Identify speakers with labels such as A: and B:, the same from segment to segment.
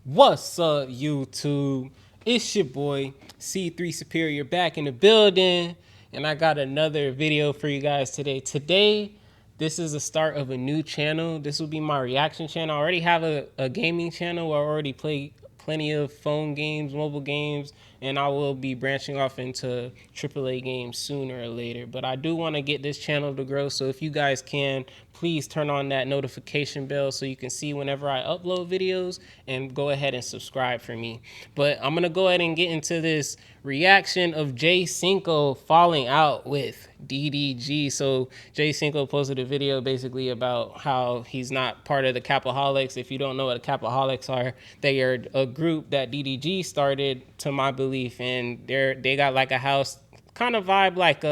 A: What's up, YouTube? It's your boy C3 Superior back in the building, and I got another video for you guys today. This is the start of a new channel. This will be my reaction channel. I already have a gaming channel where I already play plenty of phone games, mobile games, and I will be branching off into AAA games sooner or later. But I do want to get this channel to grow, so if you guys can, please turn on that notification bell so you can see whenever I upload videos, and go ahead and subscribe for me. But I'm going to go ahead and get into this reaction of Cinco falling out with DDG. So Cinco posted a video basically about how he's not part of the Capaholics. If you don't know what the Capaholics are, they are a group that DDG started, to my belief, and they got like a house kind of vibe like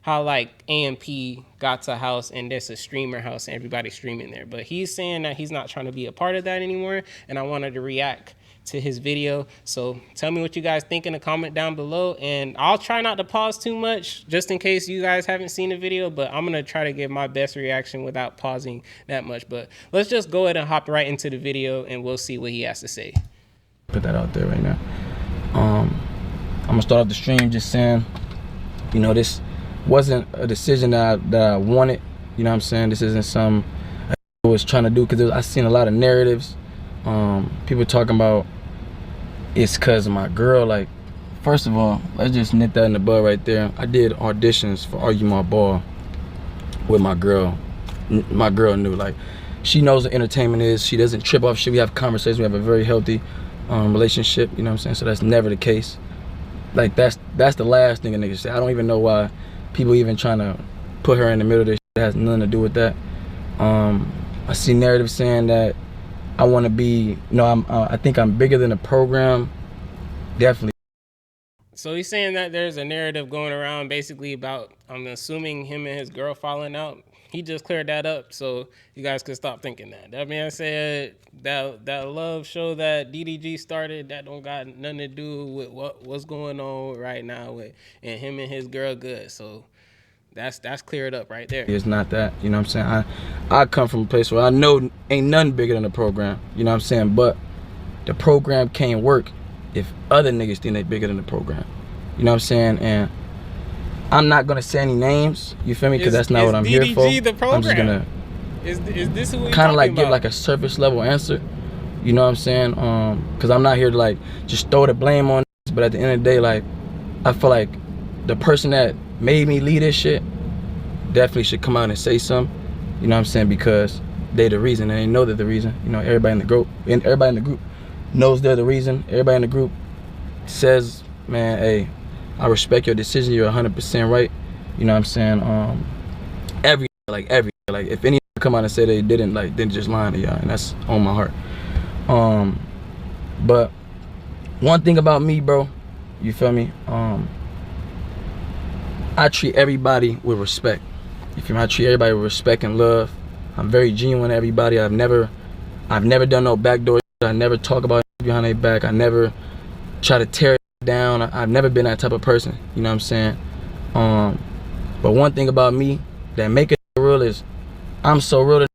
A: how like AMP got to house and there's a streamer house and everybody's streaming there. But he's saying that he's not trying to be a part of that anymore, and I wanted to react to his video. So tell me what you guys think in the comment down below, and I'll try not to pause too much just in case you guys haven't seen the video, but I'm gonna try to give my best reaction without pausing that much. But let's just go ahead and hop right into the video and we'll see what he has to say.
B: Put that out there right now. I'm gonna start off the stream just saying, you know, this wasn't a decision that I wanted. You know what I'm saying? This isn't some I was trying to do, because I seen a lot of narratives. People talking about it's because of my girl. Like, first of all, let's just nip that in the bud right there. I did auditions for Argue My Ball with my girl. My girl knew, like, she knows what entertainment is. She doesn't trip off shit. We have conversations. We have a very healthy relationship. You know what I'm saying? So that's never the case. Like, that's the last thing a nigga say. I don't even know why people even trying to put her in the middle of this shit. It has nothing to do with that. I see narratives saying that I want to be, you know, I think I'm bigger than the program. Definitely.
A: So he's saying that there's a narrative going around basically about, I'm assuming, him and his girl falling out. He just cleared that up, so you guys could stop thinking that. That man said that love show that DDG started, that don't got nothing to do with what's going on right now with and him and his girl good. So that's cleared up right there.
B: It's not that, you know what I'm saying? I come from a place where I know ain't nothing bigger than the program, you know what I'm saying? But the program can't work if other niggas think they bigger than the program. You know what I'm saying? And I'm not gonna say any names, you feel me? Because that's not what I'm here for.
A: The program?
B: I'm just gonna
A: is this who we
B: kind of like
A: about?
B: give like a surface level answer. You know what I'm saying? Because I'm not here to like just throw the blame on this, but at the end of the day, like, I feel like the person that made me lead this shit definitely should come out and say something. You know what I'm saying? Because they the reason, and they know they're the reason. You know, everybody in the group knows they're the reason. Everybody in the group says, man, hey, I respect your decision. You're 100% right. You know what I'm saying? Every if any come out and say they didn't, like, then just lying to y'all, and that's on my heart. But one thing about me, bro, you feel me? I treat everybody with respect. You feel me? I treat everybody with respect and love. I'm very genuine to everybody. I've never done no backdoor shit. I never talk about behind their back. I never try to tear it down. I've never been that type of person. You know what I'm saying? But one thing about me that make it real is I'm so real that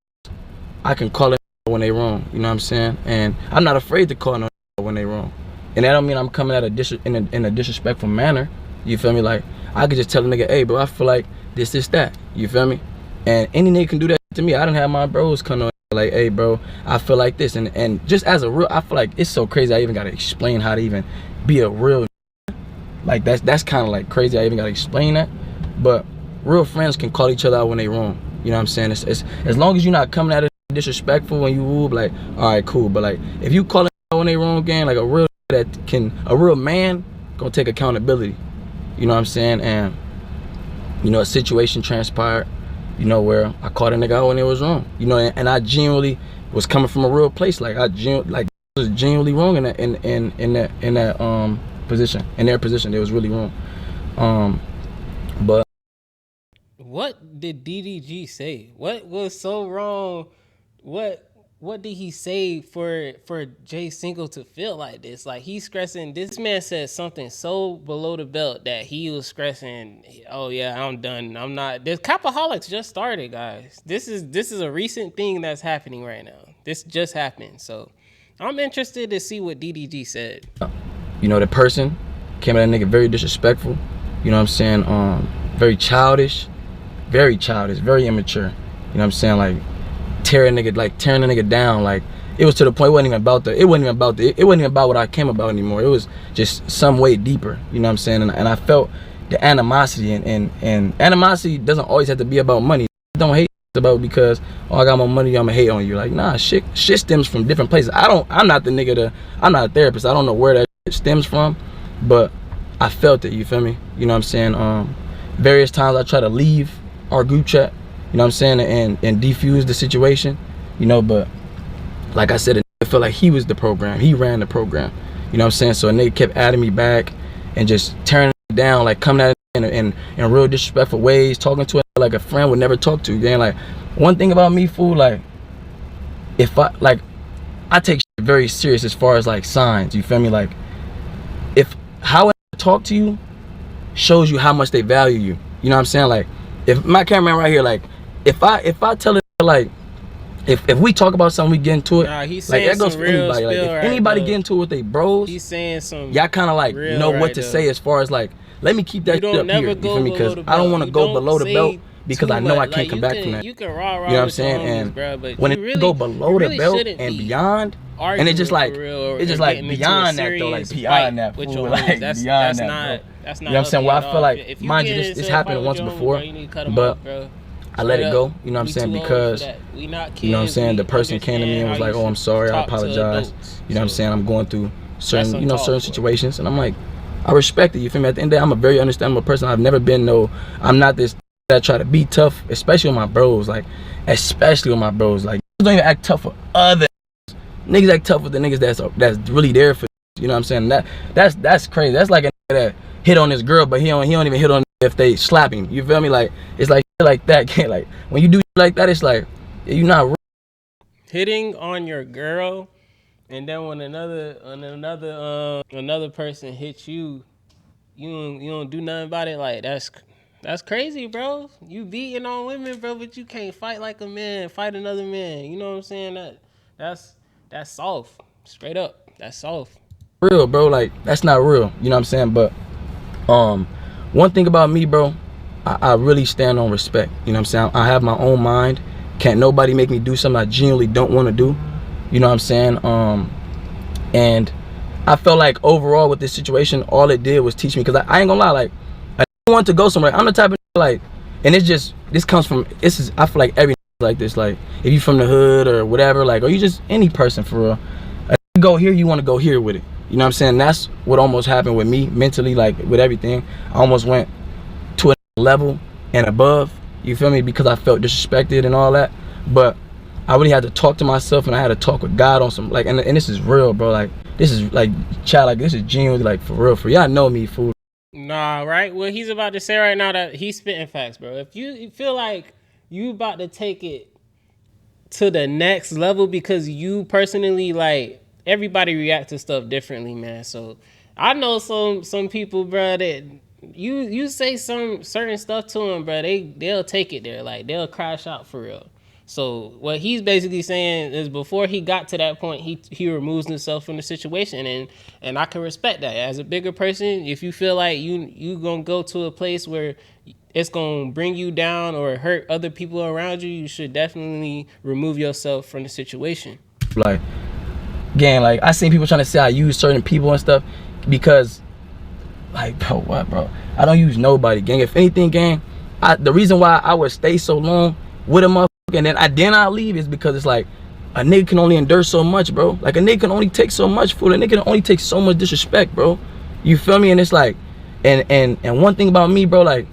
B: I can call it when they wrong. You know what I'm saying? And I'm not afraid to call no when they wrong. And that don't mean I'm coming at in a disrespectful manner. You feel me? Like, I could just tell a nigga, hey, bro, I feel like this, that. You feel me? And any nigga can do that to me. I done have my bros come on like, hey, bro, I feel like this. And just as a real, I feel like it's so crazy I even got to explain how to even be a real. Like, that's kind of like crazy I even got to explain that. But real friends can call each other out when they wrong. You know what I'm saying? It's as long as you're not coming at it disrespectful when you whoop, like, all right, cool. But like, if you call it out when they wrong, gang, like a real man gonna take accountability. You know what I'm saying? And, you know, a situation transpired, you know, where I caught a nigga out when it was wrong. You know, and I genuinely was coming from a real place. Like, I was genuinely wrong in that position. In their position, it was really wrong. But
A: what did DDG say? What was so wrong? What did he say for Cinco to feel like this? Like, he's stressing. This man said something so below the belt that he was stressing. Oh yeah, I'm done. I'm not. This Capaholics just started, guys. This is a recent thing that's happening right now. This just happened. So I'm interested to see what DDG said.
B: You know, the person came at that nigga very disrespectful. You know what I'm saying? Very childish, very immature. You know what I'm saying? Like tearing the nigga down. Like it was to the point it wasn't even about what I came about anymore. It was just some way deeper. You know what I'm saying? And I felt the animosity and animosity doesn't always have to be about money. Don't hate about because I got more money, I'ma hate on you. Like nah, shit stems from different places. I'm not a therapist. I don't know where that shit stems from, but I felt it, you feel me? You know what I'm saying? Various times I try to leave our group chat, you know what I'm saying, and defuse the situation, you know, but like I said, it felt like he was the program. He ran the program. You know what I'm saying? So a nigga kept adding me back and just tearing it down, like coming at it in real disrespectful ways, talking to it like a friend would never talk to. Then like one thing about me, fool, like if I take shit very serious as far as like signs, you feel me? Like if how I talk to you shows you how much they value you. You know what I'm saying? Like if my cameraman right here, like if I tell it like if we talk about something, we get into it.
A: Nah, he's
B: like
A: saying
B: that goes
A: some
B: for
A: real
B: anybody. Like if
A: right,
B: anybody
A: though.
B: get into it with their bros,
A: He's saying some.
B: Y'all kind of like know what
A: right,
B: to
A: though.
B: say as far as like, let me keep that shit up here. You feel me? Because I don't want to go below the belt because I know I can't come back from that.
A: You can rah
B: You know what I'm saying? And
A: bro, but
B: when it
A: really,
B: go below the belt and beyond, and it's just like beyond that though, like beyond that, fool, like beyond that, bro.
A: That's not.
B: You know what I'm saying? Well, I feel like, mind you, this happened once before, but I let it go. You know what I'm saying? Because you know what I'm saying, the person came to me and was like, "Oh, I'm sorry, I apologize." You know what I'm saying? I'm going through certain situations, and I'm like, I respect it. You feel me? At the end of the day, I'm a very understandable person. I'm not this that try to be tough, especially with my bros. Like, especially with my bros. Like, don't even act tough with other niggas. Act tough with the niggas that's really there for. You know what I'm saying? That's crazy. That's like a nigga that hit on this girl, but he don't even hit on if they slap him. You feel me? Like it's like shit like that. Can't like when you do shit like that, it's like you not real.
A: Hitting on your girl, and then when another person hits you, you don't do nothing about it. Like that's crazy, bro. You beating on women, bro, but you can't fight like a man, fight another man. You know what I'm saying? That's soft, straight up. That's soft.
B: Real, bro. Like that's not real. You know what I'm saying? But one thing about me, bro, I really stand on respect. You know what I'm saying? I have my own mind. Can't nobody make me do something I genuinely don't want to do. You know what I'm saying? And I felt like overall with this situation, all it did was teach me. Because I ain't gonna lie, like I want to go somewhere. I'm the type of like, and it's just I feel like every like this. Like if you from the hood or whatever, like, or you just any person for real. Like, you go here, you want to go here with it. You know what I'm saying? That's what almost happened with me mentally, like with everything. I almost went to a level and above, you feel me? Because I felt disrespected and all that. But I really had to talk to myself and I had to talk with God on some, like, and this is real, bro. Like, this is like, child, like, this is genuinely, like, for real. For y'all know me, fool.
A: Nah, right? What he's about to say right now, that he's spitting facts, bro. If you feel like you about to take it to the next level because you personally, like, everybody react to stuff differently, man. So I know some people, bro, that you say some certain stuff to them, bro, they'll take it there, like they'll crash out for real. So what he's basically saying is before he got to that point, he removes himself from the situation, and I can respect that. As a bigger person, if you feel like you gonna go to a place where it's gonna bring you down or hurt other people around you, you should definitely remove yourself from the situation.
B: Like, gang, like I seen people trying to say I use certain people and stuff because, like, bro, what, bro? I don't use nobody, gang. If anything, gang, the reason why I would stay so long with a motherfucker and then I leave is because it's like a nigga can only endure so much, bro. Like a nigga can only take so much food. A nigga can only take so much disrespect, bro. You feel me? And it's like, and one thing about me, bro, like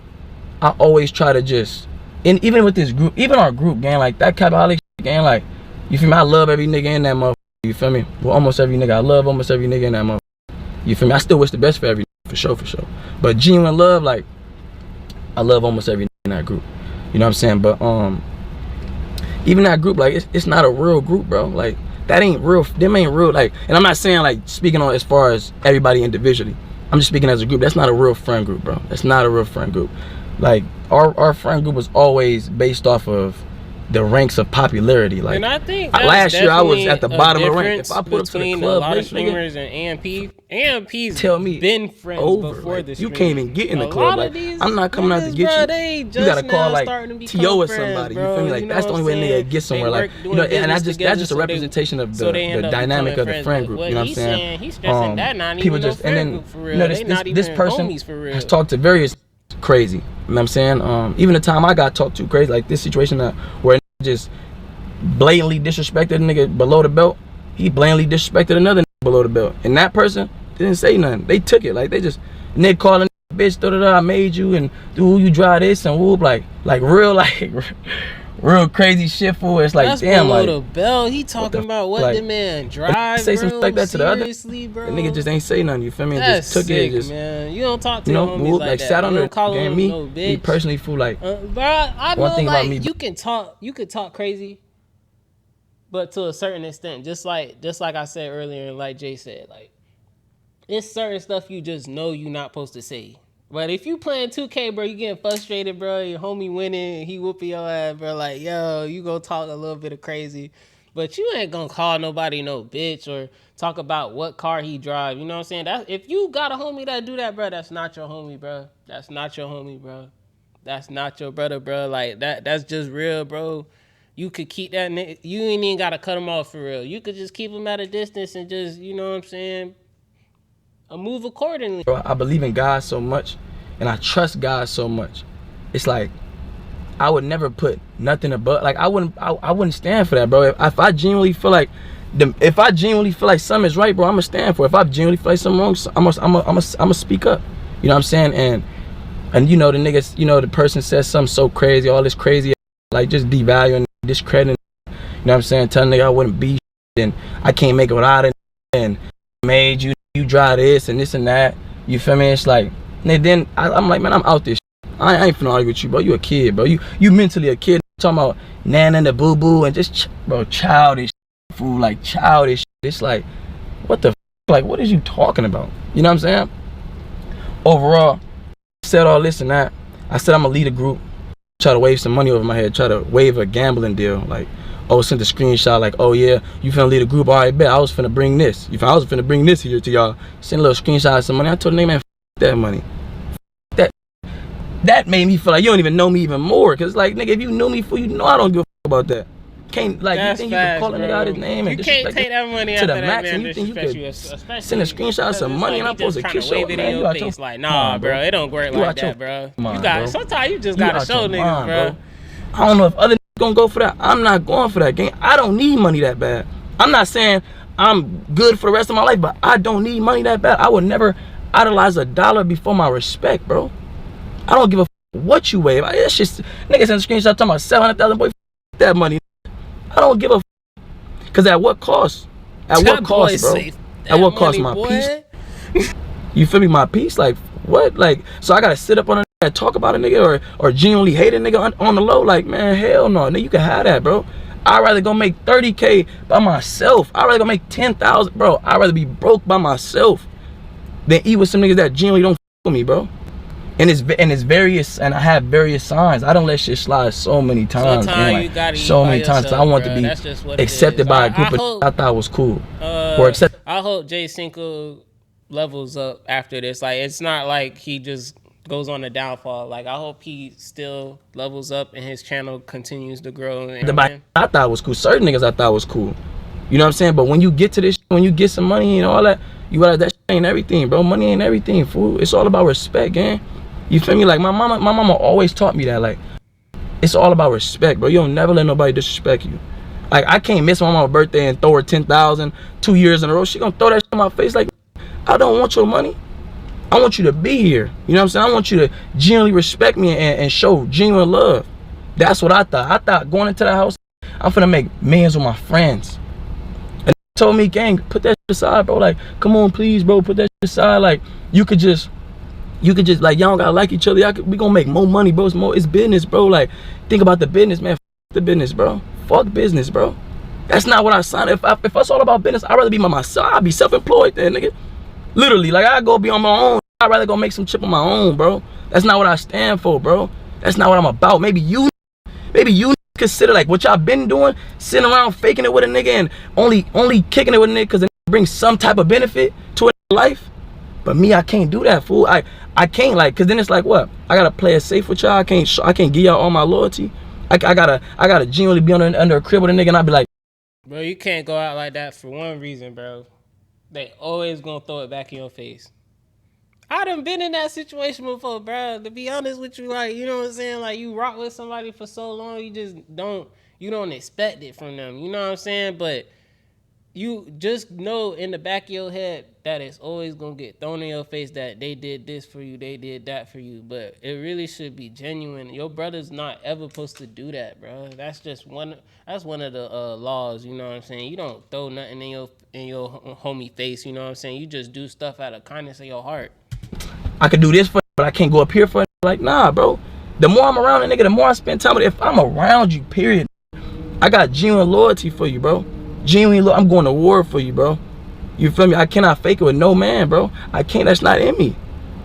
B: I always try to just, and even with this group, even our group, gang, like that Capaholic gang, like, you feel me? I love every nigga in that motherfucker. You feel me? Well, almost every nigga. I love almost every nigga in that motherfucker. You feel me? I still wish the best for every nigga, for sure. But genuine love, like, I love almost every nigga in that group. You know what I'm saying? But even that group, like, it's not a real group, bro. Like, that ain't real. Them ain't real. Like, and I'm not saying like speaking on as far as everybody individually. I'm just speaking as a group. That's not a real friend group, bro. That's not a real friend group. Like, our friend group was always based off of the ranks of popularity. Like,
A: and I think
B: last year I was at the bottom of the rank. If I put up to the
A: between
B: club,
A: a lot of
B: nigga,
A: streamers and AMP's
B: tell me
A: been friends
B: over.
A: before
B: Like,
A: the
B: you
A: stream.
B: can't even get in the club. Like, I'm not coming out to get
A: bro,
B: you.
A: They
B: You
A: just
B: gotta call
A: now
B: like
A: starting to become
B: T.O. or
A: friends,
B: somebody.
A: bro.
B: You feel me? Like,
A: You know
B: that's the
A: what
B: only
A: I'm
B: way
A: saying?
B: nigga get somewhere.
A: They
B: Like,
A: work
B: you know,
A: doing
B: and
A: business
B: that's just a
A: together,
B: representation of
A: so they end
B: the
A: up
B: dynamic of the
A: becoming
B: friend
A: friends.
B: group. You know what I'm saying?
A: He's stressing that not
B: people
A: even
B: just
A: no
B: and
A: friend
B: then
A: group for real.
B: you know
A: They not
B: this
A: even
B: person
A: homies for real.
B: has talked to various crazy. You know what I'm saying? Even the time I got talked to crazy, like this situation where just blatantly disrespected a nigga below the belt. He blatantly disrespected another nigga below the belt, and that person didn't say nothing. They took it like they just Nick calling bitch, I made you, and who you drive this and whoop, like real like real crazy shit for. It's like,
A: that's
B: damn,
A: below
B: like
A: the belt. He talking about what
B: like,
A: the man drive,
B: say
A: bro.
B: something like that to the other.
A: Seriously, bro.
B: The nigga just ain't say nothing. You feel me? And
A: That's
B: just took
A: sick,
B: it. Just,
A: man. You don't talk to
B: you
A: your
B: know,
A: homies
B: like
A: that.
B: sat on
A: You
B: the
A: don't call
B: game.
A: him no bitch.
B: Me personally feel like,
A: bro, I know,
B: one thing
A: like,
B: about me,
A: you can talk crazy, but to a certain extent, just like I said earlier, and like Jay said, like, it's certain stuff you just know you're not supposed to say. But if you playing 2K, bro, you getting frustrated, bro. Your homie winning, he whooping your ass, bro. Like, yo, you go talk a little bit of crazy, but you ain't gonna call nobody no bitch or talk about what car he drive. You know what I'm saying? That if you got a homie that do that, bro, that's not your homie, bro. That's not your homie, bro. That's not your brother, bro. Like that's just real, bro. You could keep that. You ain't even gotta cut him off for real. You could just keep him at a distance and just, you know what I'm saying, move accordingly.
B: bro, I believe in God so much, and I trust God so much. It's like I would never put nothing above. Like I wouldn't stand for that, bro. If I genuinely feel like something is right, bro, I'm gonna stand for it. If I genuinely feel like something wrong, I'm gonna speak up. You know what I'm saying? And you know the niggas, you know the person says something so crazy, all this crazy, like just devaluing, discrediting. You know what I'm saying? Telling nigga I wouldn't be, and I can't make it without it, and made you drive this and this and that. You feel me? It's like, and then I'm like, man, I'm out this. I ain't finna argue with you, bro. You a kid, bro. You mentally a kid. Talking about nana and the boo boo and just bro, childish fool, like childish. It's like, what the like, what is you talking about? You know what I'm saying? Overall, said all this and that. I said I'm gonna lead a group, try to wave some money over my head, try to wave a gambling deal, like, oh, sent a screenshot, like, oh yeah, you finna lead a group, all right, bet, I was finna bring this. I was finna bring this here to y'all. Send a little screenshot of some money. I told the nigga, man, f that money. That made me feel like you don't even know me even more, cause like, nigga, if you knew me, fool, you know I don't give a f about that. Can't, like,
A: That's
B: you think
A: fast,
B: you can call a nigga out his name and
A: you can't take that money
B: to
A: after
B: the
A: that
B: max,
A: man
B: and you think you
A: disrespect
B: could
A: you,
B: send a screenshot of some money and I'm supposed to kiss your
A: wave it
B: man,
A: in
B: you
A: your
B: out
A: face,
B: your
A: like, nah,
B: mind,
A: bro, it don't work like that,
B: your
A: bro.
B: mind,
A: You got
B: bro.
A: sometimes you just gotta show niggas, bro.
B: I don't know if other niggas gonna go for that. I'm not going for that game. I don't need money that bad. I'm not saying I'm good for the rest of my life, but I don't need money that bad. I would never idolize a dollar before my respect, bro. I don't give a what you wave. It's just niggas send a screenshot talking about 700,000, boy, that money. I don't give a cause at what cost? At what cost, bro? At what cost? My peace? You feel me? My peace? Like what? Like, so I gotta sit up on a nigga and talk about a nigga or genuinely hate a nigga on the low? Like, man, hell no. Nigga, you can have that, bro. I'd rather go make 30K by myself. I'd rather go make 10,000, bro. I'd rather be broke by myself than eat with some niggas that genuinely don't f with me, bro. And it's various, and I have various signs. I don't let shit slide so many times, man. Like, so many times, cause I want to be accepted by a group of I thought was cool.
A: I hope Jay Cinco levels up after this. Like, it's not like he just goes on a downfall. Like, I hope he still levels up and his channel continues to grow.
B: I thought was cool. Certain niggas I thought was cool. You know what I'm saying? But when you get to this, when you get some money and all that, you realize that shit ain't everything, bro. Money ain't everything, fool. It's all about respect, gang. You feel me? Like my mama always taught me that. Like, it's all about respect, bro. You don't never let nobody disrespect you. Like, I can't miss my mama's birthday and throw her 10,000 2 years in a row. She gonna throw that shit in my face. Like, I don't want your money. I want you to be here. You know what I'm saying? I want you to genuinely respect me and show genuine love. That's what I thought. I thought going into the house, I'm finna make millions with my friends. And they told me, gang, put that shit aside, bro. Like, come on, please, bro, put that shit aside. Like, you could just like, y'all don't gotta like each other. We gonna make more money, bro. It's business, bro. Like, think about the business, man. F the business, bro. Fuck business, bro. That's not what I signed. If it's all about business, I'd rather be by myself. I'd be self-employed then, nigga. Literally, like, I go be on my own. I'd rather go make some chip on my own, bro. That's not what I stand for, bro. That's not what I'm about. Maybe you consider like what y'all been doing, sitting around faking it with a nigga and only kicking it with a nigga because it brings some type of benefit to a life. But me, I can't do that, fool. I can't, like, cause then it's like, what? I gotta play it safe with y'all. I can't give y'all all my loyalty. I gotta genuinely be under a crib with a nigga and I'll be like,
A: bro, you can't go out like that for one reason, bro. They always gonna throw it back in your face. I done been in that situation before, bro. To be honest with you, like, you know what I'm saying? Like, you rock with somebody for so long, you don't expect it from them. You know what I'm saying? But you just know in the back of your head that it's always gonna get thrown in your face that they did this for you, they did that for you. But it really should be genuine. Your brother's not ever supposed to do that, bro. That's just one of the laws. You know what I'm saying? You don't throw nothing in your homie face. You know what I'm saying? You just do stuff out of kindness of your heart.
B: I could do this for you, but I can't go up here for it. Like, nah, bro. The more I'm around a nigga, the more I spend time with it. If I'm around you, period, I got genuine loyalty for you, bro. I'm going to war for you, bro. You feel me? I cannot fake it with no man, bro. I can't. That's not in me.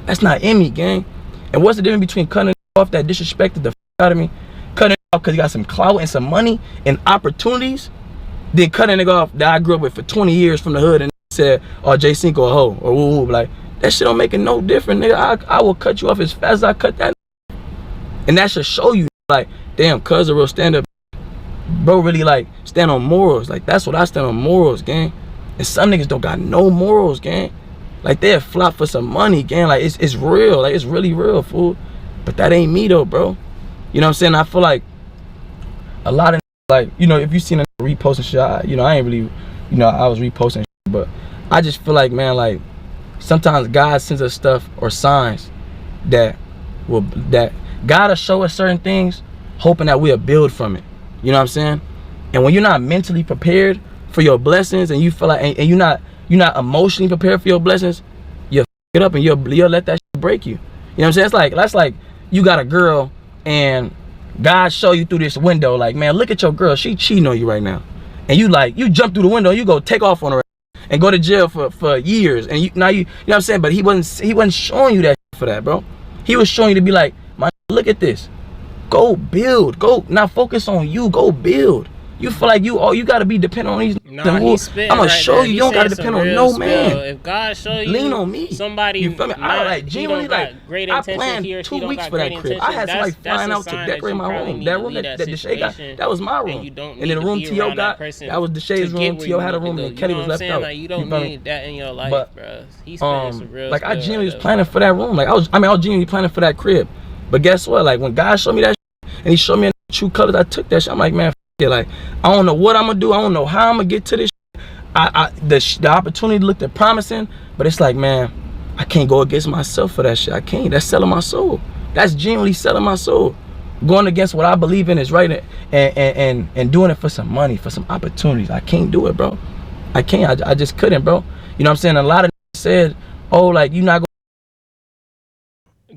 B: That's not in me, gang. And what's the difference between cutting off that disrespected the out of me, cutting it off because you got some clout and some money and opportunities, then cutting it off that I grew up with for 20 years from the hood and said, oh, J Cinco a hoe or woo woo. Like, that shit don't make it no different, nigga. I will cut you off as fast as I cut that. And that should show you, like, damn, cuz a real stand up. Bro really like stand on morals. Like, that's what I stand on, morals, gang. And some niggas don't got no morals, gang. Like, they'll flop for some money, gang. Like, it's real. Like, it's really real, fool. But that ain't me though, bro. You know what I'm saying? I feel like a lot of, like, you know, if you seen a reposting shit, I ain't really, I was reposting shit, but I just feel like, man, like, sometimes God sends us stuff or signs that God will show us certain things, hoping that we'll build from it. You know what I'm saying? And when you're not mentally prepared for your blessings, and you feel like, and you're not emotionally prepared for your blessings, you'll f it up and you'll let that shit break you. You know what I'm saying? It's like, that's like you got a girl and God show you through this window, like, man, look at your girl, she cheating on you right now, and you jump through the window, you go take off on her and go to jail for years, and you know what I'm saying? But he wasn't showing you that for that, bro. He was showing you to be like, man, look at this. Go build. Go, not focus on you. Go build. You feel like you gotta be dependent on these.
A: Nah, I'm
B: gonna show you. You don't gotta depend on no man.
A: If God show you,
B: lean on me.
A: Somebody,
B: you feel me? I like genuinely like.
A: Great
B: I
A: intention,
B: planned 2 weeks for that crib. I had somebody flying out to decorate my room. That room that Deshae got, that was my room. And then the room T.O. got, that was Deshae's room. T.O. had a room and Kelly was left out.
A: Like, you don't need that in your life, bro. He's spending some real.
B: Like, I genuinely was planning for that room. Like, I was genuinely planning for that crib. But guess what? Like, when God showed me that and he showed me true colors, I took that shit. I'm like, man, it. Like, I don't know what I'm gonna do. I don't know how I'm gonna get to this. The opportunity looked promising, but it's like, man, I can't go against myself for that shit. I can't. That's selling my soul. That's genuinely selling my soul. Going against what I believe in is right, and doing it for some money, for some opportunities. I can't do it, bro. I can't. I just couldn't, bro. You know what I'm saying? A lot of said, oh, like, you not going.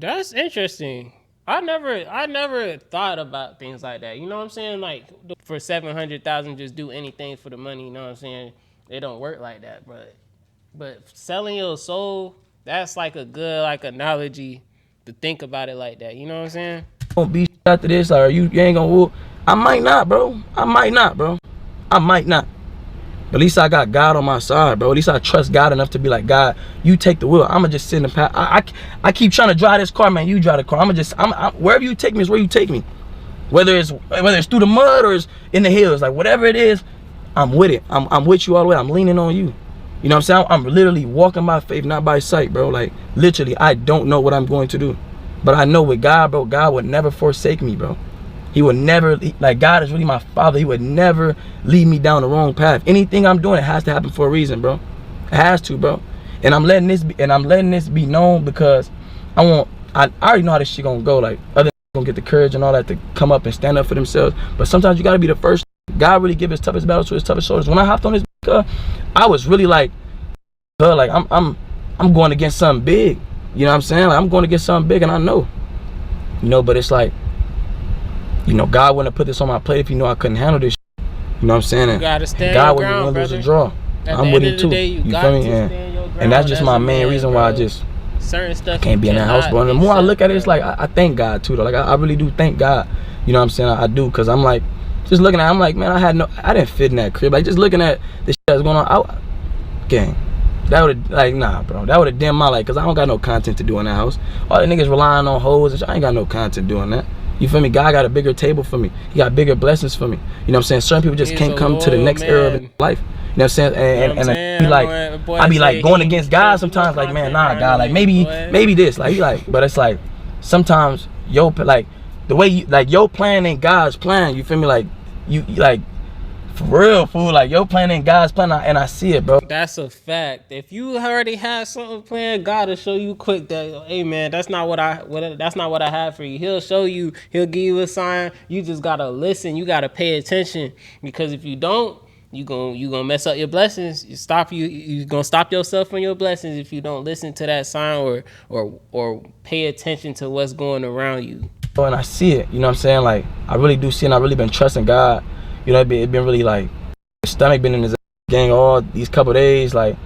A: That's interesting. I never thought about things like that. You know what I'm saying? Like, for 700,000, just do anything for the money. You know what I'm saying? It don't work like that, but selling your soul, that's like a good analogy to think about it like that. You know what I'm saying?
B: Don't be after this, or you ain't gonna whoop. I might not, bro. I might not. But at least I got God on my side, bro. At least I trust God enough to be like, God, you take the wheel. I'ma just sit in the path. I keep trying to drive this car, man. You drive the car. I'm wherever you take me is where you take me. Whether it's through the mud or it's in the hills, like, whatever it is, I'm with it. I'm with you all the way. I'm leaning on you. You know what I'm saying? I'm literally walking by faith, not by sight, bro. Like, literally, I don't know what I'm going to do, but I know with God, bro, God would never forsake me, bro. He would never, like, God is really my father. He would never lead me down the wrong path. Anything I'm doing, it has to happen for a reason, bro. It has to, bro. And I'm letting this be known because I already know how this shit gonna go. Like, other gonna get the courage and all that to come up and stand up for themselves. But sometimes you gotta be the first. God really give his toughest battles to his toughest shoulders. When I hopped on this, I was really like, I'm going against something big. You know what I'm saying? Like, I'm going against something big, and I know. But it's like, God wouldn't have put this on my plate if he knew I couldn't handle this shit. You know what I'm saying?
A: You gotta stand
B: God
A: your
B: wouldn't
A: ground,
B: lose
A: brother.
B: a draw. I'm with him too.
A: You
B: feel me? And that's just my main reason why I just can't be in that house, bro. And the more I look at it, it's like I thank God too, though. Like, I really do thank God. You know what I'm saying? I do, because I'm like, Just looking at it, I'm like, man, I didn't fit in that crib. Like, just looking at the shit that's going on, gang, that would've, like, nah, bro, that would've dimmed my life, cause I don't got no content to do in that house. All the niggas relying on hoes and shit, I ain't got no content doing that. You feel me? God got a bigger table for me. He got bigger blessings for me. You know what I'm saying? Certain people just can't come to the next era of life. You know what I'm saying? And I be like, I be like going against God sometimes. Like, man, nah, God, like maybe this, like, but it's like sometimes like the way you, like, your plan ain't God's plan. You feel me? Like you like, for real, fool. Like, your plan ain't God's plan, and I see it, bro.
A: That's a fact. If you already have something planned, God will show you quick that, hey man, that's not what I have for you. He'll show you. He'll give you a sign. You just gotta listen. You gotta pay attention, because if you don't, you gonna mess up your blessings. You gonna stop yourself from your blessings if you don't listen to that sign or pay attention to what's going around you.
B: And I see it. You know what I'm saying? Like, I really do see it. And I really been trusting God. You know, it been really like, his stomach been in his gang all these couple days. Like,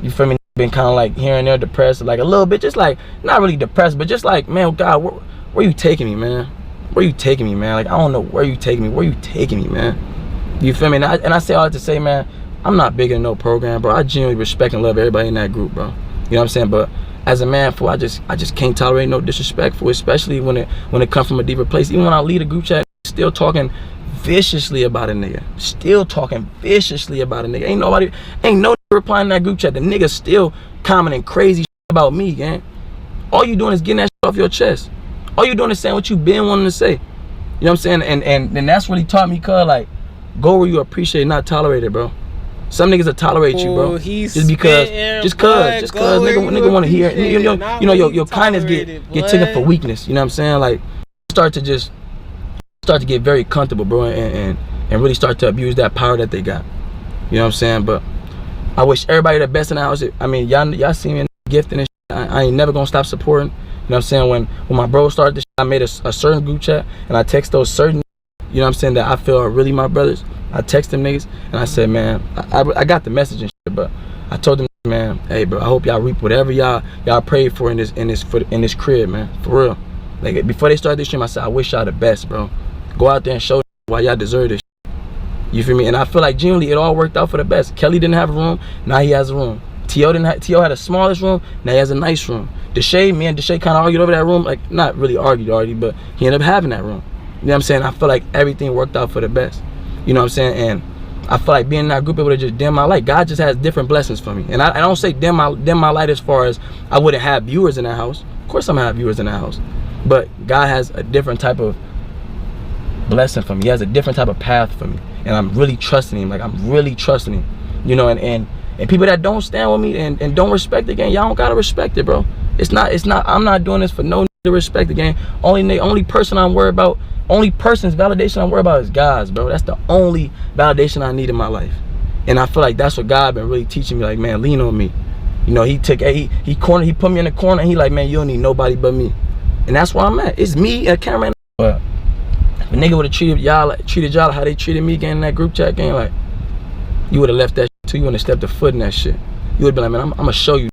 B: you feel me? Been kind of like here and there depressed, like a little bit, just like not really depressed, but just like, man, God, where you taking me, man? Where you taking me, man? Like, I don't know where you taking me. Where you taking me, man? You feel me? And I say all that to say, man, I'm not big in no program, bro. I genuinely respect and love everybody in that group, bro. You know what I'm saying? But as a man, fool, I just can't tolerate no disrespect, fool, especially when it comes from a deeper place. Even when I lead a group chat, still talking viciously about a nigga. Still talking viciously about a nigga. Ain't no replying to that group chat. The nigga still commenting crazy shit about me, gang. All you doing is getting that shit off your chest. All you doing is saying what you been wanting to say. You know what I'm saying? And that's really taught me, cuz, like, go where you appreciate, not tolerate it, bro. Some niggas will tolerate you, bro. Just because nigga want to hear it. You know, your kindness get taken for weakness. You know what I'm saying? Like, start to get very comfortable, bro, and really start to abuse that power that they got. You know what I'm saying? But I wish everybody the best in the house. I mean, y'all see me in gifting and shit. I ain't never gonna stop supporting. You know what I'm saying? When my bro started this shit, I made a certain group chat, and I text those certain, you know what I'm saying, that I feel are really my brothers. I text them niggas, and I said, man, I got the message and shit, but I told them, man, hey, bro, I hope y'all reap whatever y'all prayed for in this crib, man, for real. Like, before they started this stream, I said, I wish y'all the best, bro. Go out there and show why y'all deserve this shit. You feel me? And I feel like genuinely it all worked out for the best. Kelly didn't have a room, now he has a room. T.O. had the smallest room, now he has a nice room. Me and Deshae kind of argued over that room, like, not really argued, but he ended up having that room. You know what I'm saying? I feel like everything worked out for the best. You know what I'm saying? And I feel like being in that group, it would have just dimmed my light. God just has different blessings for me. And I don't say dim my light as far as I wouldn't have viewers in that house. Of course I'm gonna have viewers in that house. But God has a different type of blessing for me. He has a different type of path for me. And I'm really trusting him. Like, I'm really trusting him. You know, and people that don't stand with me and don't respect the game, y'all don't gotta respect it, bro. It's not, I'm not doing this for no to respect the game. Only person's validation I'm worried about is God's, bro. That's the only validation I need in my life. And I feel like that's what God been really teaching me. Like, man, lean on me. You know, he put me in the corner, and he like, man, you don't need nobody but me. And that's where I'm at. It's me and cameraman. But if a nigga would have treated y'all how they treated me getting in that group chat game, like, you would have left that shit too. You wouldn't have stepped a foot in that shit. You would be like, man, I'm gonna show you.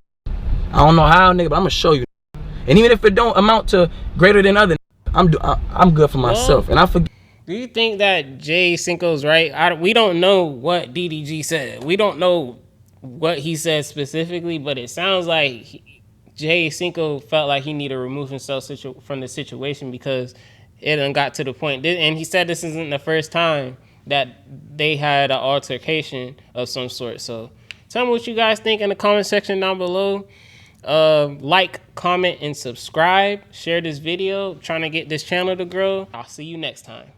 B: I don't know how, nigga, but I'm gonna show you. And even if it don't amount to greater than other, I'm good for myself. And I forget.
A: Do you think that Jay Cinco's right? We don't know what DDG said. We don't know what he said specifically, but it sounds like Jay Cinco felt like he needed to remove himself from the situation because it done got to the point. And he said this isn't the first time that they had an altercation of some sort. So tell me what you guys think in the comment section down below. Like, comment, and subscribe. Share this video. Trying to get this channel to grow. I'll see you next time.